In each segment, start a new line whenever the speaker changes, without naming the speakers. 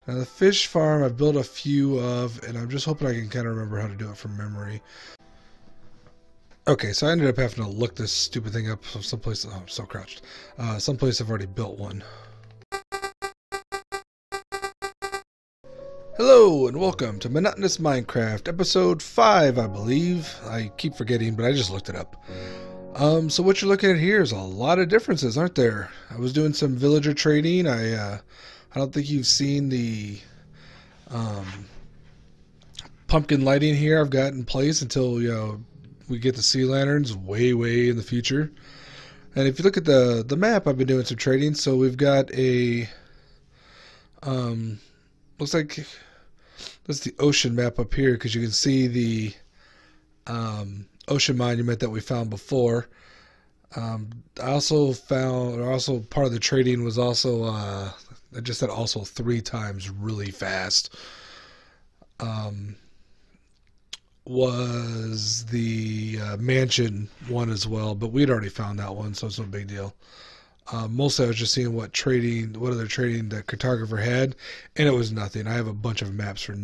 Now the fish farm I've built a few of, and I'm just hoping I can kind of remember how to do it from memory. Okay, so I ended up having to look this stupid thing up someplace. Oh, I'm so crouched. Someplace I've already built one. Hello and welcome to Monotonous Minecraft, episode 5, I believe. I keep forgetting, but I just looked it up. So what you're looking at here is a lot of differences, aren't there? I was doing some villager trading. I don't think you've seen the pumpkin lighting here I've got in place until we get the sea lanterns way in the future. And if you look at the map, I've been doing some trading. So we've got a looks like that's the ocean map up here, because you can see the ocean monument that we found before. I also found, or also part of the trading was also, I just said also 3 times really fast, was the mansion one as well, but we'd already found that one, so it's no big deal. Mostly I was just seeing what other trading the cartographer had, and it was nothing. I have a bunch of maps for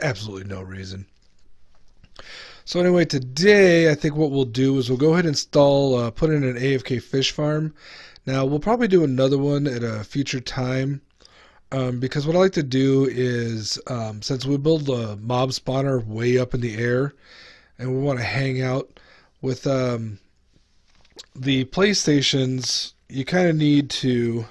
absolutely no reason. So anyway, today I think what we'll do is we'll go ahead and install, put in an AFK fish farm. Now we'll probably do another one at a future time, because what I like to do is, since we build a mob spawner way up in the air, and we want to hang out with the PlayStations, you kind of need to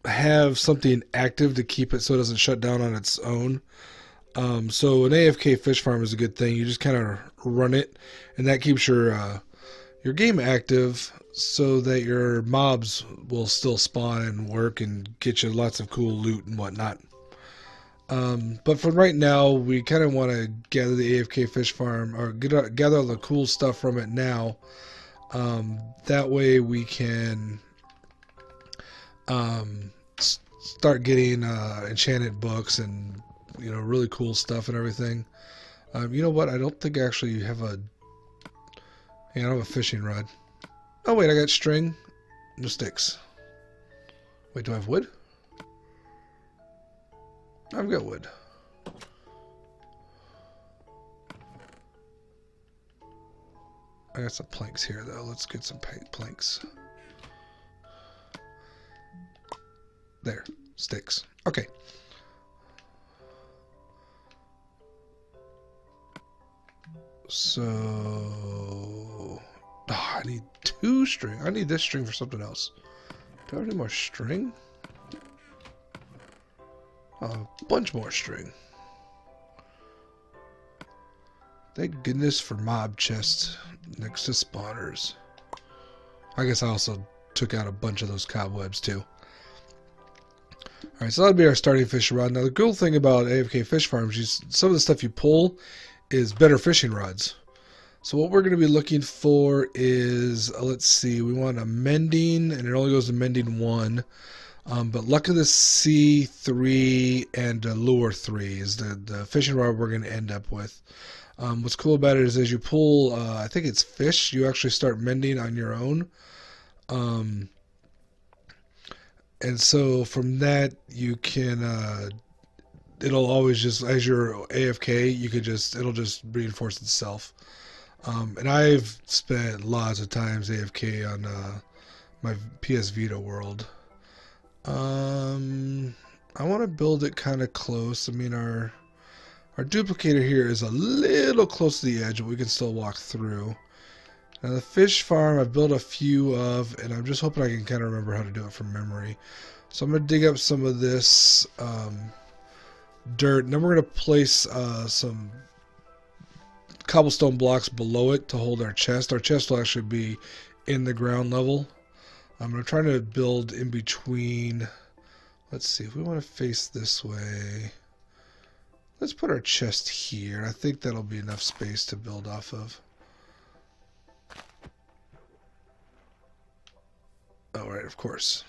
have something active to keep it so it doesn't shut down on its own. So an AFK fish farm is a good thing. You just kind of run it, and that keeps your game active so that your mobs will still spawn and work and get you lots of cool loot and whatnot. But for right now, we kind of want to gather the AFK fish farm, or gather all the cool stuff from it now. That way we can start getting enchanted books and really cool stuff and everything. You know what? I don't think I actually have I don't have a fishing rod. Oh wait, I got string, no sticks. Wait, do I have wood? I've got wood. I got some planks here though. Let's get some planks. There, sticks. Okay. So, I need 2 string. I need this string for something else. Do I have any more string? A bunch more string. Thank goodness for mob chests next to spawners. I guess I also took out a bunch of those cobwebs too. Alright, so that'll be our starting fish rod. Now the cool thing about AFK fish farms is some of the stuff you pull is better fishing rods. So what we're going to be looking for is, let's see, we want a mending, and it only goes to mending 1. But luck of the sea 3 and lure 3 is the fishing rod we're going to end up with. What's cool about it is as you pull, I think it's fish, you actually start mending on your own. And so from that you can, it'll always just, as you're AFK, it'll just reinforce itself. And I've spent lots of times AFK on my PS Vita world. I want to build it kind of close. I mean, our duplicator here is a little close to the edge, but we can still walk through. Now the fish farm I've built a few of, and I'm just hoping I can kind of remember how to do it from memory. So I'm going to dig up some of this dirt, and then we're going to place some cobblestone blocks below it to hold our chest. Our chest will actually be in the ground level. I'm going to try to build in between. Let's see, if we want to face this way, let's put our chest here. I think that'll be enough space to build off of. Alright, of course.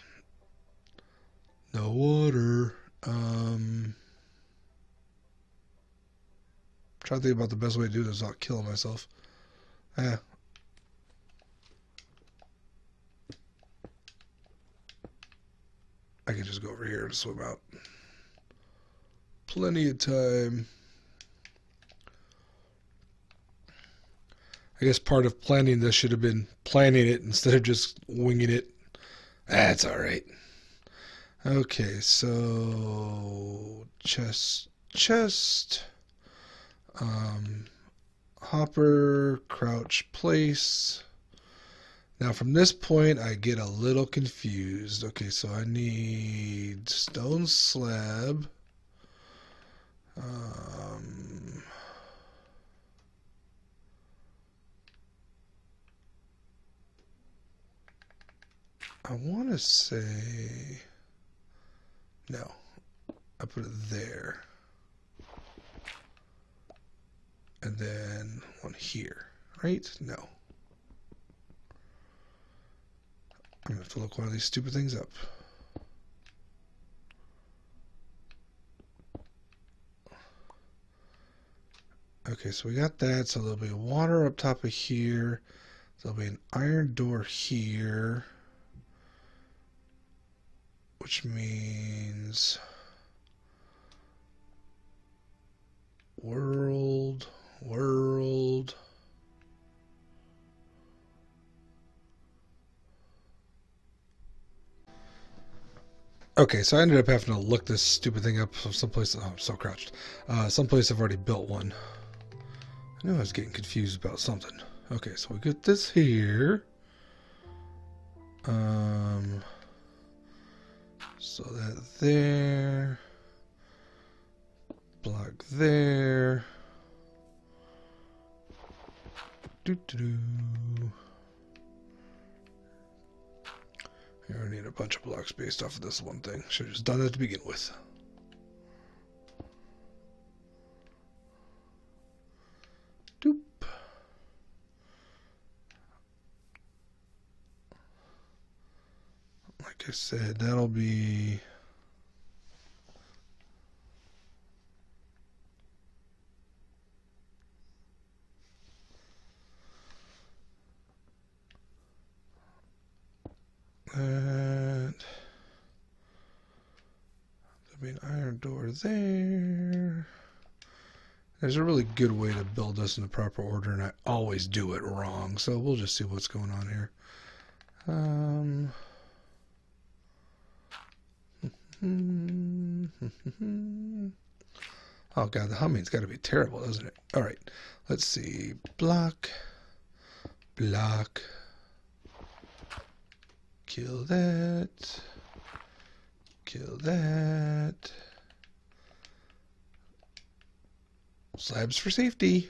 No water. Trying to think about the best way to do this without killing myself. I can just go over here to swim out. Plenty of time. I guess part of planning this should have been planning it instead of just winging it. That's alright. Okay, so chest, hopper, crouch, place. Now from this point I get a little confused. Okay, so I need stone slab. I want to say no. I put it there. And then one here, right? No. I'm going to have to look one of these stupid things up. Okay, so we got that. So there'll be water up top of here. There'll be an iron door here. Which means world. Okay, so I ended up having to look this stupid thing up someplace. Oh, I'm so crouched. Someplace I've already built one. I knew I was getting confused about something. Okay, so we get this here. So that there. Block there. Doo-doo-doo. I already need a bunch of blocks based off of this one thing. Should have just done that to begin with. Doop. Like I said, that'll be... There'll be an iron door there. There's a really good way to build this in the proper order, and I always do it wrong. So we'll just see what's going on here. Oh god, the humming's got to be terrible, doesn't it? All right, let's see. Block. Kill that. Kill that. Slabs for safety.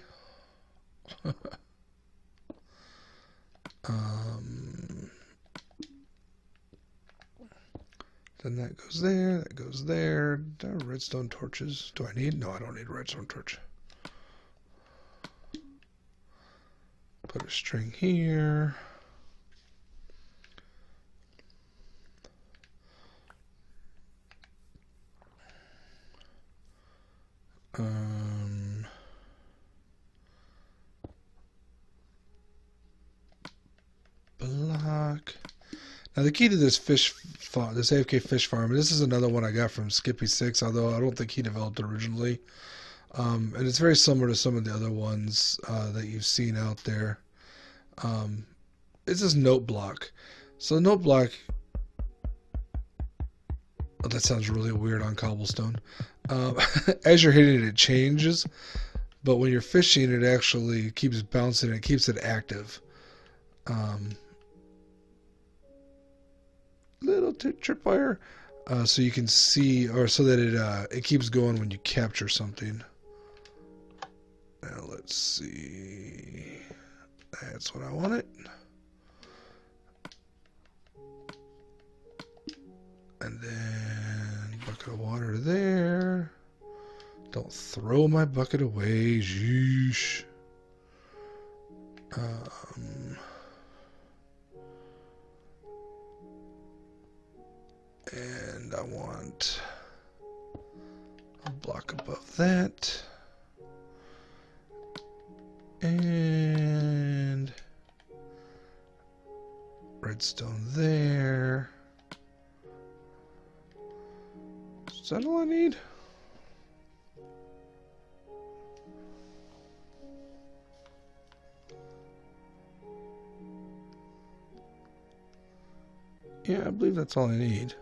Then that goes there, that goes there. Redstone torches. Do I need? No, I don't need a redstone torch. Put a string here. Block. Now the key to this fish farm, this AFK fish farm, and this is another one I got from Skippy6, although I don't think he developed it originally. And it's very similar to some of the other ones that you've seen out there. It's this note block. So the note block, oh, that sounds really weird on cobblestone. As you're hitting it, it changes, but when you're fishing, it actually keeps bouncing and it keeps it active. Little tripwire, so you can see, or so that it keeps going when you capture something. Now let's see. That's what I wanted. And then bucket of water there. Don't throw my bucket away. Sheesh. And I want a block above that. And redstone there. Is that all I need? Yeah, I believe that's all I need.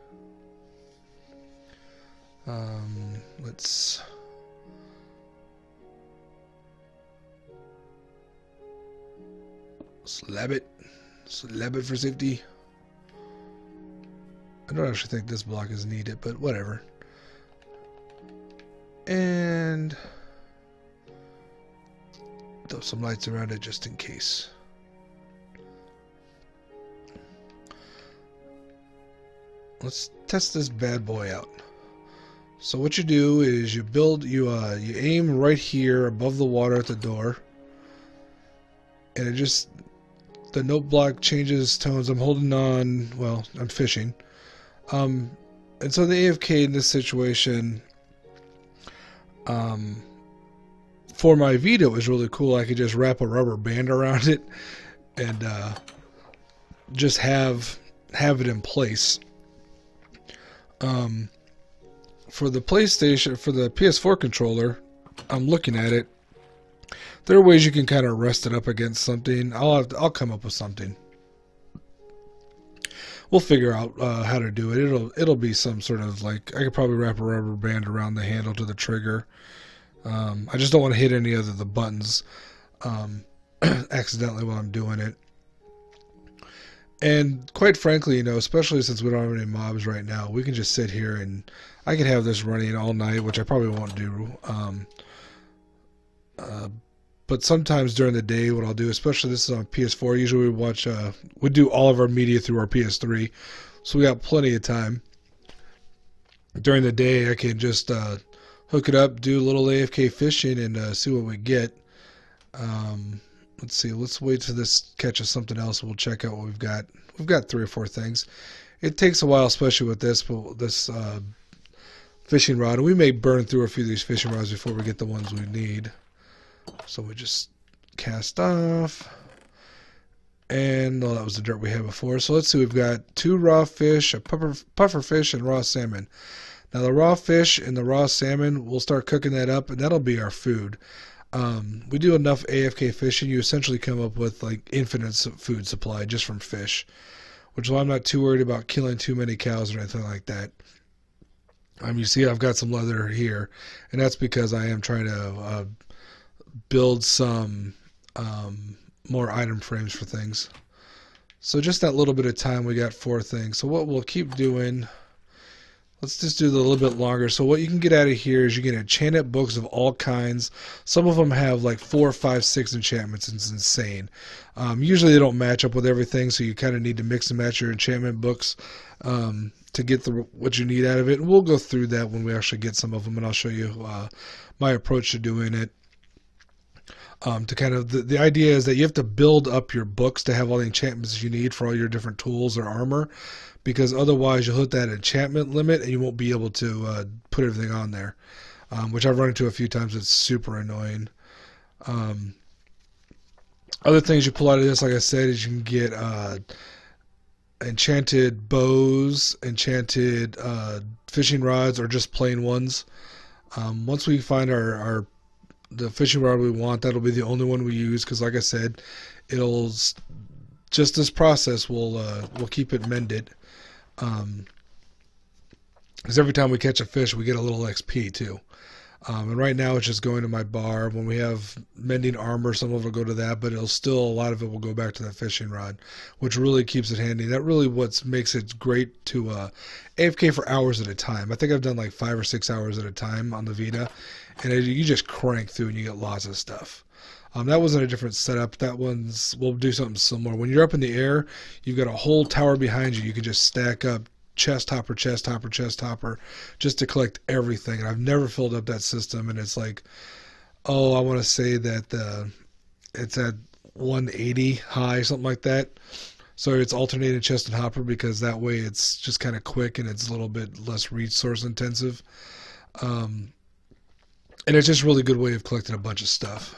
Let's slab it for safety. I don't actually think this block is needed, but whatever. And throw some lights around it just in case. Let's test this bad boy out. So what you do is you build, you aim right here above the water at the door, and it just, the note block changes tones. I'm holding on, well, I'm fishing. And so the AFK in this situation, for my Vita, was really cool. I could just wrap a rubber band around it and just have it in place. For the PlayStation, for the PS4 controller, I'm looking at it. There are ways you can kind of rest it up against something. I'll come up with something. We'll figure out how to do it. It'll be some sort of, like, I could probably wrap a rubber band around the handle to the trigger. I just don't want to hit any of the buttons accidentally while I'm doing it. And quite frankly, you know, especially since we don't have any mobs right now, we can just sit here and I can have this running all night, which I probably won't do. But sometimes during the day, what I'll do, especially this is on PS4, usually we do all of our media through our PS3, so we got plenty of time. During the day, I can just hook it up, do a little AFK fishing, and see what we get. Let's see. Let's wait till this catches something else. We'll check out what we've got. We've got 3 or 4 things. It takes a while, especially with this fishing rod. And we may burn through a few of these fishing rods before we get the ones we need. So we just cast off. And oh, that was the dirt we had before. So let's see. We've got 2 raw fish, a puffer fish, and raw salmon. Now the raw fish and the raw salmon, we'll start cooking that up, and that'll be our food. We do enough AFK fishing, you essentially come up with like infinite food supply just from fish, which is why I'm not too worried about killing too many cows or anything like that. You see I've got some leather here, and that's because I am trying to build some more item frames for things. So just that little bit of time, we got 4 things. So what we'll keep doing, let's just do a little bit longer. So what you can get out of here is you get enchanted books of all kinds. Some of them have like 4, 5, 6 enchantments. It's insane. Usually they don't match up with everything, so you kind of need to mix and match your enchantment books to get what you need out of it. And we'll go through that when we actually get some of them, and I'll show you my approach to doing it. To kind of the idea is that you have to build up your books to have all the enchantments you need for all your different tools or armor, because otherwise you'll hit that enchantment limit and you won't be able to put everything on there, which I've run into a few times. It's super annoying. Other things you pull out of this, like I said, is you can get enchanted bows, enchanted fishing rods, or just plain ones. Once we find the fishing rod we want, that'll be the only one we use, because like I said, it'll just this process will keep it mended. Because every time we catch a fish, we get a little XP too. And right now it's just going to my bar. When we have mending armor, some of it will go to that, but a lot of it will go back to that fishing rod, which really keeps it handy. That really makes it great to AFK for hours at a time. I think I've done like 5 or 6 hours at a time on the Vita, and you just crank through and you get lots of stuff. That wasn't a different setup. We'll do something similar. When you're up in the air, you've got a whole tower behind you. You can just stack up chest hopper, chest hopper, chest hopper, just to collect everything. And I've never filled up that system, and it's like, I want to say that it's at 180 high, something like that. So it's alternating chest and hopper, because that way it's just kind of quick and it's a little bit less resource intensive. And it's just a really good way of collecting a bunch of stuff.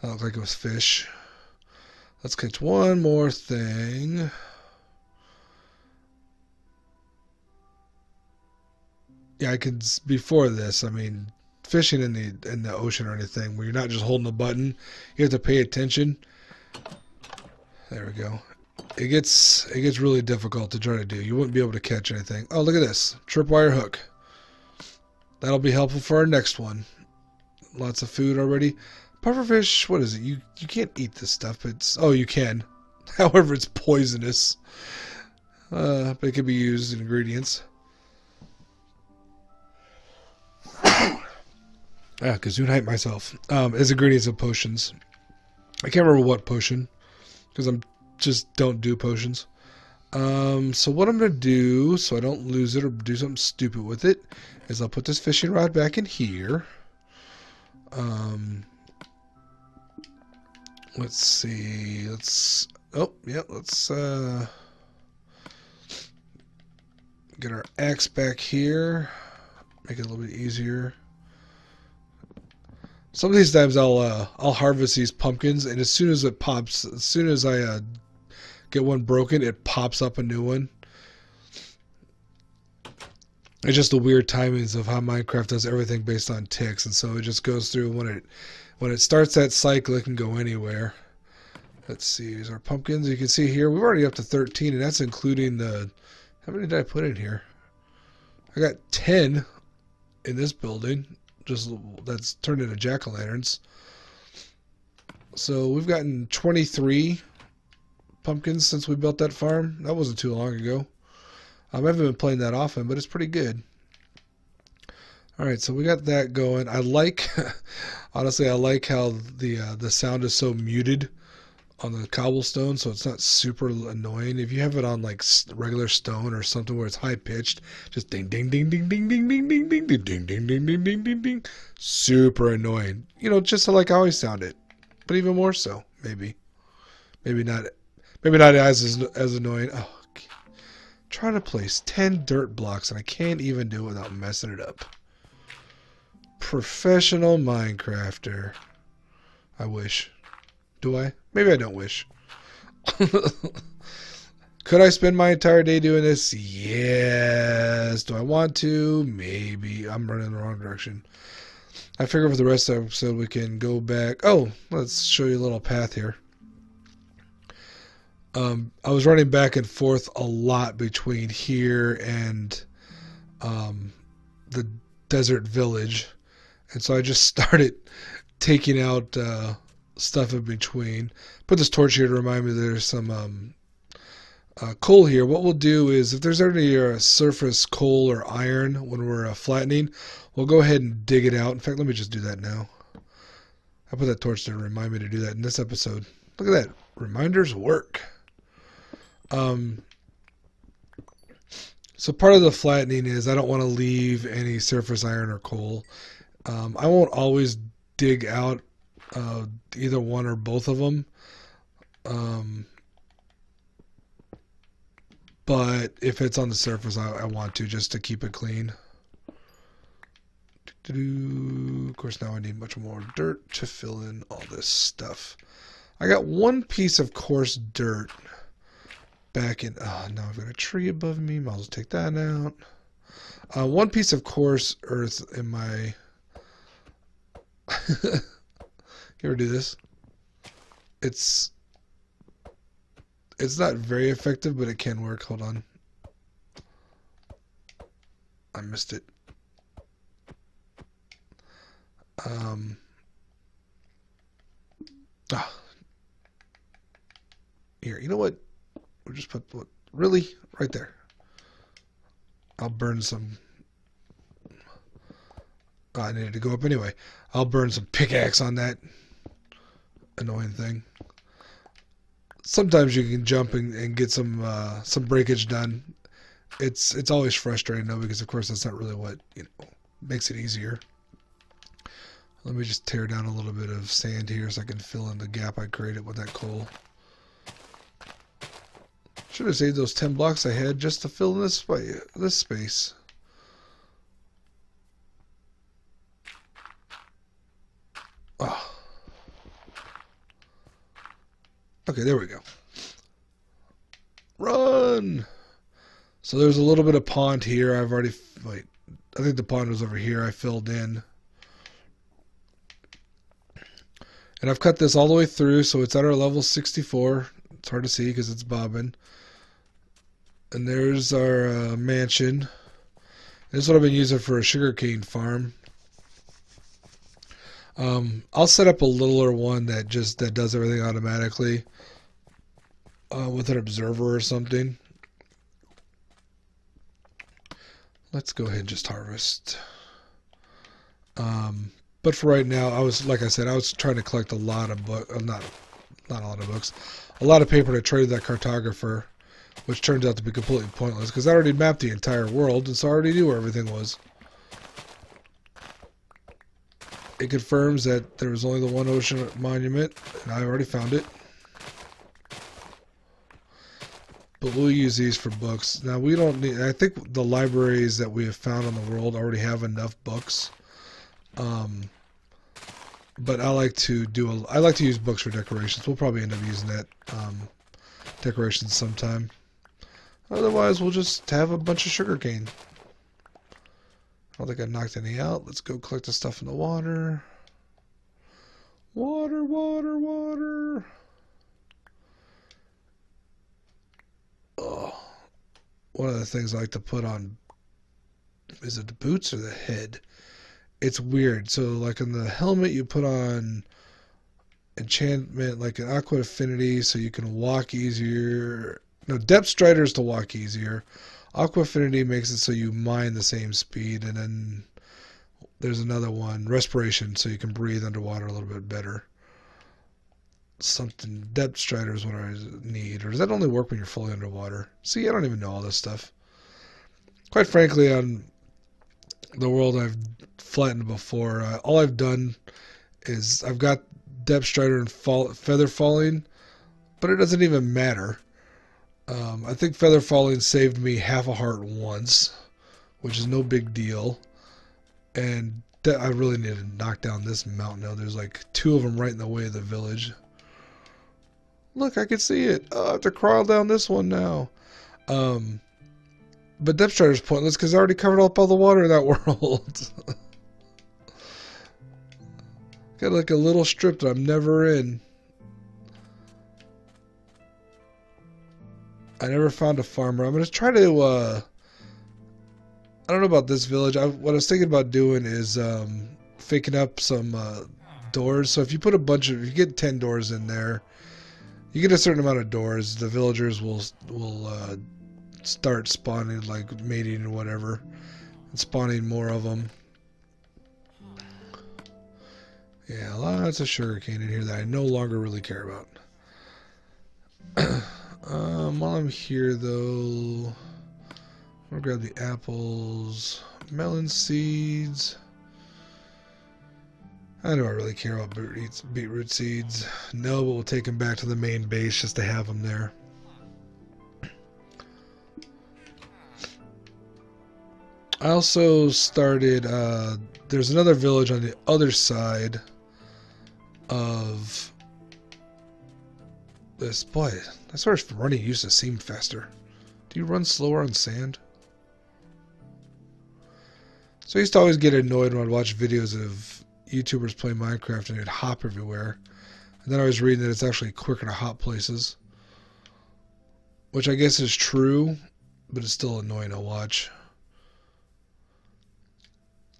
That looked like it was fish. Let's catch one more thing. yeah, I could before this. I mean, fishing in the ocean or anything where you're not just holding a button, you have to pay attention. There we go. It gets really difficult to try to do. You wouldn't be able to catch anything. Oh, look at this tripwire hook. That'll be helpful for our next one. Lots of food already. Pufferfish, what is it? You can't eat this stuff. Oh, you can. However, it's poisonous. But it can be used in ingredients. Gesundheit myself. As ingredients of potions. I can't remember what potion, because I'm just don't do potions. So what I'm going to do, so I don't lose it or do something stupid with it, is I'll put this fishing rod back in here. Let's see. Let's get our axe back here. Make it a little bit easier. Some of these times I'll harvest these pumpkins, and as soon as it pops, as soon as I get one broken, it pops up a new one. It's just the weird timings of how Minecraft does everything based on ticks, and so it just goes through when it starts that cycle. It can go anywhere. Let's see. Here's our pumpkins. You can see here we're already up to 13, and that's including the. How many did I put in here? I got 10 in this building. Just that's turned into jack-o'-lanterns. So we've gotten 23 pumpkins since we built that farm. That wasn't too long ago. I haven't been playing that often, but it's pretty good. Alright, so we got that going. I like, honestly, I like how the sound is so muted on the cobblestone, so it's not super annoying. If you have it on like regular stone or something where it's high pitched, just ding ding ding ding ding ding ding ding ding ding ding ding ding ding ding ding ding, super annoying. You know, just like I always sound it, but even more so. Maybe not as annoying. Oh, okay. Trying to place 10 dirt blocks and I can't even do it without messing it up. Professional Minecrafter. I wish. Do I? Maybe I don't wish. Could I spend my entire day doing this? Yes. Do I want to? Maybe. I'm running in the wrong direction. I figure for the rest of the episode we can go back. Oh, let's show you a little path here. I was running back and forth a lot between here and the desert village. And so I just started taking out stuff in between. Put this torch here to remind me there's some coal here. What we'll do is if there's any surface coal or iron when we're flattening, we'll go ahead and dig it out. In fact, let me just do that now. I put that torch there to remind me to do that in this episode. Look at that. Reminders work. So part of the flattening is I don't want to leave any surface iron or coal. I won't always dig out either one or both of them. But if it's on the surface, I want to, just to keep it clean. Of course, now I need much more dirt to fill in all this stuff. I got one piece of coarse dirt back in. Oh, now I've got a tree above me. Might as well take that out. One piece of coarse earth in my. You ever do this? It's not very effective, but it can work. Hold on. I missed it. Here, you know what? We'll just put what? Really? Right there. I'll burn some. Oh, I needed to go up anyway. I'll burn some pickaxe on that annoying thing. Sometimes you can jump and get some breakage done. It's always frustrating though, because of course that's not really what makes it easier. Let me just tear down a little bit of sand here so I can fill in the gap I created with that coal. Should have saved those 10 blocks I had just to fill in this space. Oh. Okay, there we go. Run! So there's a little bit of pond here. I've already... Wait. I think the pond was over here. I filled in. And I've cut this all the way through, so it's at our level 64. It's hard to see because it's bobbing. And there's our mansion. This is what I've been using for a sugarcane farm. I'll set up a littler one that does everything automatically with an observer or something. Let's go ahead and just harvest. But for right now, like I said, I was trying to collect a lot of not a lot of books, a lot of paper to trade that cartographer, which turns out to be completely pointless because I already mapped the entire world, and so I already knew where everything was. It confirms that there was only the one ocean monument, and I already found it. But we'll use these for books. Now we don't need. I think the libraries that we have found on the world already have enough books. But I like to use books for decorations. We'll probably end up using that decorations sometime. Otherwise, we'll just have a bunch of sugarcane. I don't think I knocked any out. Let's go collect the stuff in the water. Water, water, water. Oh, one of the things I like to put on, is it the boots or the head? It's weird. So like on the helmet you put on enchantment, like an aqua affinity, so you can walk easier. No, depth striders to walk easier. Aqua affinity makes it so you mine the same speed, and then there's another one, respiration, so you can breathe underwater a little bit better. Something, depth strider is what I need. Or does that only work when you're fully underwater? See, I don't even know all this stuff. Quite frankly, on the world I've flattened before, all I've done is I've got depth strider and feather falling, but it doesn't even matter. I think feather falling saved me half a heart once, which is no big deal. And I really need to knock down this mountain now. There's like 2 of them right in the way of the village. Look, I can see it. Oh, I have to crawl down this one now. But depth strider is pointless because I already covered up all the water in that world. Got like a little strip that I'm never in. I never found a farmer. I'm going to try to, I don't know about this village. What I was thinking about doing is faking up some doors. So if you put if you get 10 doors in there, you get a certain amount of doors, the villagers will start spawning, like mating and whatever, and spawning more of them. Yeah, lots of sugarcane in here that I no longer really care about. While I'm here, though, I'm gonna grab the apples, melon seeds. I don't really care about beetroot seeds. No, but we'll take them back to the main base just to have them there. I also started, there's another village on the other side of this. Boy, that sort of running used to seem faster. Do you run slower on sand? So I used to always get annoyed when I'd watch videos of YouTubers play Minecraft and they'd hop everywhere. And then I was reading that it's actually quicker to hop places. Which I guess is true, but it's still annoying to watch.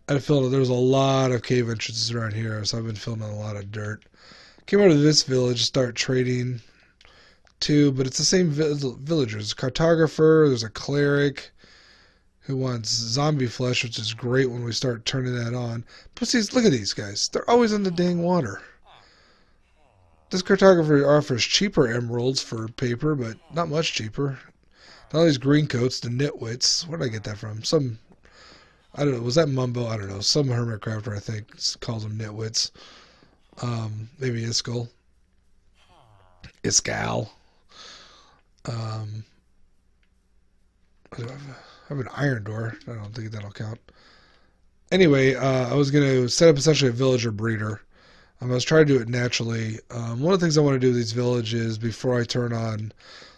I feel there was a lot of cave entrances around here, so I've been filling a lot of dirt. Came out of this village, start trading too, but it's the same villagers. Cartographer, there's a cleric who wants zombie flesh, which is great when we start turning that on. But see, look at these guys. They're always in the dang water. This cartographer offers cheaper emeralds for paper, but not much cheaper. All these green coats, the nitwits. Where did I get that from? I don't know, was that Mumbo? I don't know. Some hermit crafter, I think, calls them nitwits. Maybe Iskal. I have an iron door. I don't think that'll count. Anyway, I was going to set up essentially a villager breeder. I was trying to do it naturally. One of the things I want to do with these villages before I turn on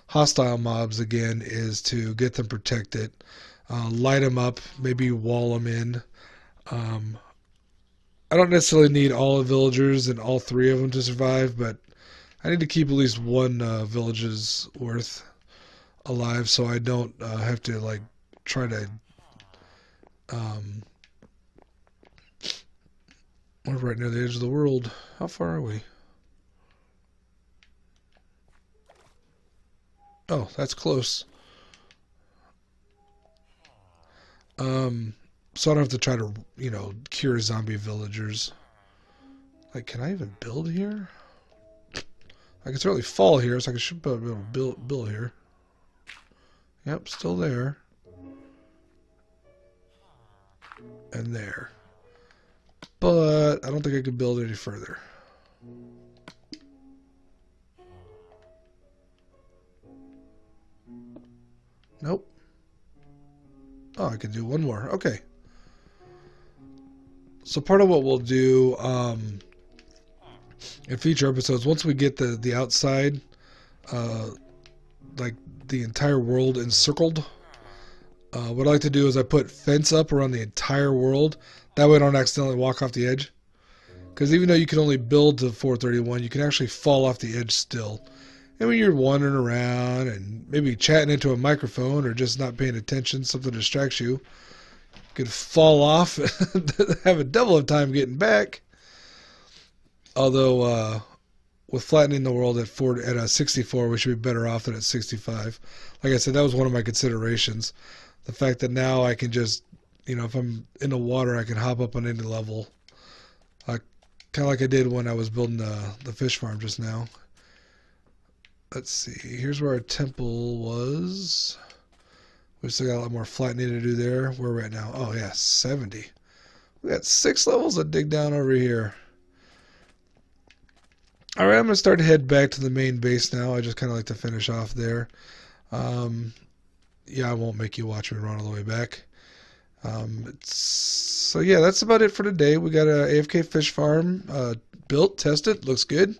hostile mobs again is to get them protected. light them up, maybe wall them in. I don't necessarily need all the villagers and all 3 of them to survive, but I need to keep at least one village's worth alive, so I don't have to like try to we're right near the edge of the world. How far are we? Oh, that's close. So I don't have to try to, you know, cure zombie villagers. Like, can I even build here? I can certainly fall here, so I should be able to build here. Yep, still there. And there. But I don't think I can build any further. Nope. Oh, I can do one more. Okay. So part of what we'll do in future episodes, once we get the outside, like the entire world encircled, what I like to do is I put fence up around the entire world. That way I don't accidentally walk off the edge. Because even though you can only build to 431, you can actually fall off the edge still. And when you're wandering around and maybe chatting into a microphone or just not paying attention, something distracts you, you could fall off and have a double of time getting back. Although with flattening the world at 64, we should be better off than at 65. Like I said, that was one of my considerations. The fact that now I can just, you know, if I'm in the water, I can hop up on any level. Kind of like I did when I was building the fish farm just now. Let's see. Here's where our temple was. We've still got a lot more flattening to do there. Where we're at now? Oh, yeah, 70. We got 6 levels to dig down over here. All right, I'm going to start to head back to the main base now. I just kind of like to finish off there. Yeah, I won't make you watch me run all the way back. So yeah, that's about it for today. We got a AFK fish farm built, tested, looks good.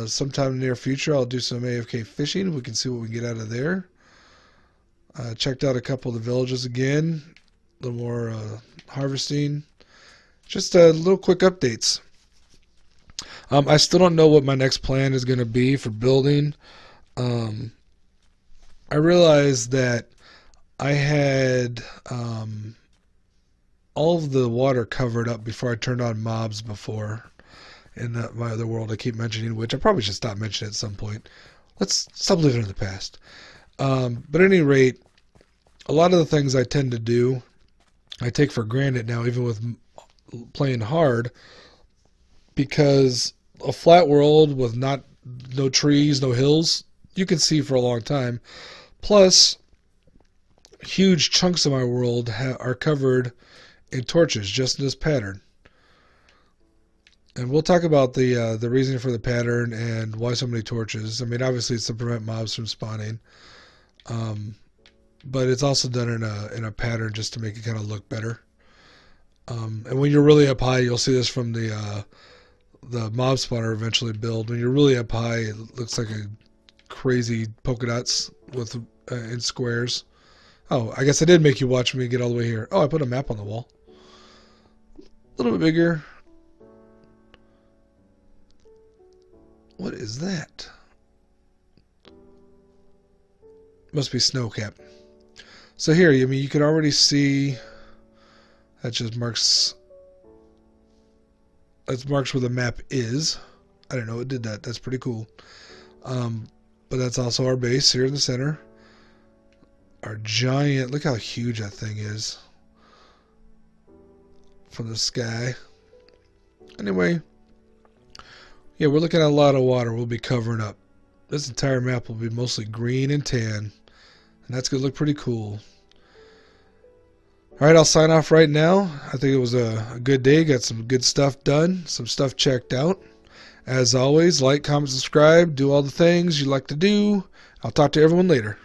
Sometime in the near future, I'll do some AFK fishing. We can see what we can get out of there. Checked out a couple of the villages again. A little more harvesting. Just little quick updates. I still don't know what my next plan is going to be for building. I realized that I had all of the water covered up before I turned on mobs before in my other world I keep mentioning, which I probably should stop mentioning at some point. Let's stop living in the past. But at any rate, a lot of the things I tend to do, I take for granted now, even with playing hard, because a flat world with no trees, no hills, you can see for a long time. Plus, huge chunks of my world are covered in torches, just in this pattern. And we'll talk about the reason for the pattern and why so many torches. I mean, obviously it's to prevent mobs from spawning, but it's also done in a pattern just to make it kind of look better. And when you're really up high, you'll see this from the mob spawner eventually build. When you're really up high, it looks like a crazy polka dots with in squares. Oh, I guess I did make you watch me get all the way here. Oh, I put a map on the wall. A little bit bigger. What is that? Must be snow cap. So here, I mean, you can already see that just marks. That marks where the map is. I don't know, it did that. That's pretty cool. But that's also our base here in the center. Our giant, look how huge that thing is from the sky. Anyway, yeah, we're looking at a lot of water we'll be covering up. This entire map will be mostly green and tan, and that's going to look pretty cool. Alright, I'll sign off right now. I think it was a good day. Got some good stuff done, some stuff checked out. As always, like, comment, subscribe, do all the things you like to do. I'll talk to everyone later.